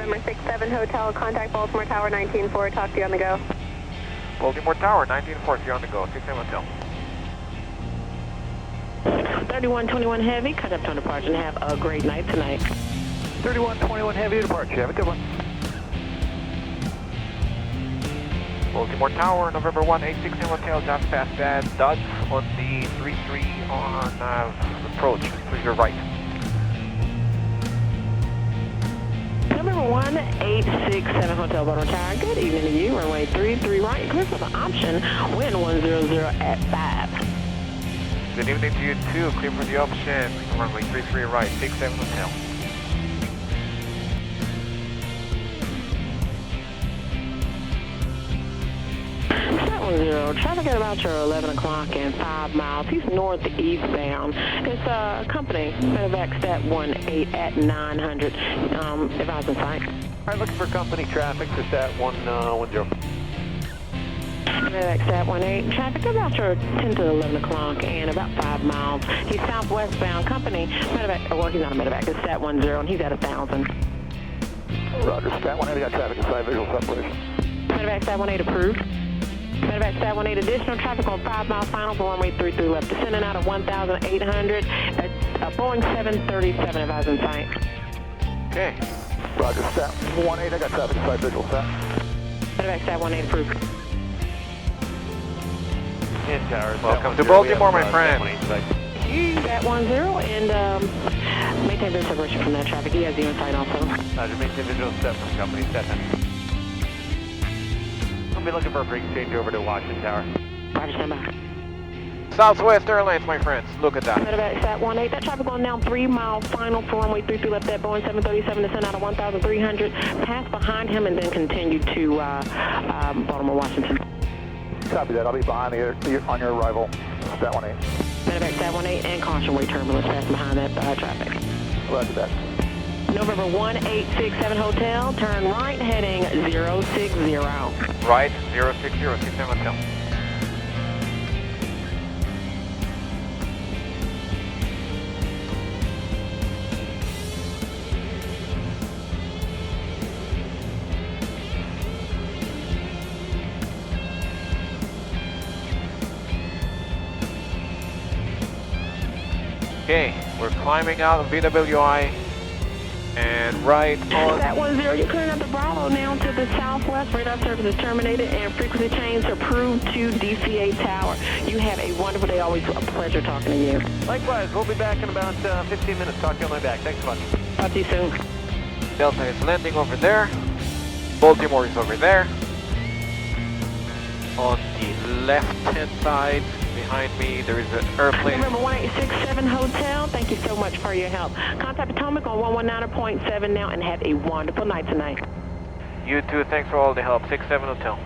November 67 Hotel, contact Baltimore Tower 19-4, talk to you on the go. Baltimore Tower 19-4, you're on the go, 67 Hotel. 3121 Heavy, cut up to departure and have a great night tonight. 3121 Heavy, departure, have a good one. Baltimore Tower, November 186 Hotel, just past that, Dodge on the 33 on approach, to your right. November 1867 Hotel, Baltimore Tower, good evening to you, runway 33 right, clear for the option, wind 100 at 5. Good evening to you too, clear for the option, runway 33 right, 67 Hotel. Traffic at about your 11 o'clock and 5 miles. He's northeastbound. It's a company, medevac stat 18 at 900. Advise on site. All right, looking for company traffic for stat 110. Medevac stat 18. Traffic about your 10 to 11 o'clock and about 5 miles. He's southwestbound. Company, medevac, well, he's not a medevac. It's stat 10 and he's at 1,000. Roger, stat 18, got traffic inside visual separation. Medevac stat 18 approved. Medevac stat 18, additional traffic on 5 mile final for runway 33 left. Descending out of 1,800 at Boeing 737, advise on site. Okay. Roger, stat 18, I got traffic inside visual set. Medevac stat 18 approved. In towers. Welcome to Baltimore, my friend. Stat 10 and maintain visual separation from that traffic. He has you in sight also. Roger, maintain visual set from company stat 10. I'll be looking for a free exchange over to Washington Tower. Roger, stand by. Southwest Airlines, my friends, look at that. Medevac stat 18, that traffic going down 3 mile final for runway 33 left at Boeing 737, descend out of 1,300, pass behind him and then continue to Baltimore, Washington. Copy that, I'll be behind you on your arrival, stat 18. Medevac stat 18 and caution way turbulence, pass behind that traffic. Roger that. November 1867 Hotel, turn right heading 060. Right, 060, 67 Hotel. Okay, we're climbing out of VWI and right on. Stat 10, you're clearing up the Bravo now to the southwest. Radar service is terminated and frequency change approved to DCA Tower. You have a wonderful day. Always a pleasure talking to you. Likewise, we'll be back in about 15 minutes. Talk to you on my back. Thanks so much. Talk to you soon. Delta is landing over there. Baltimore is over there. On the left-hand side, behind me, there is an airplane. November 1867 Hotel, thank you so much for your help. Contact Potomac on 119.7 now and have a wonderful night tonight. You too, thanks for all the help. 67 Hotel.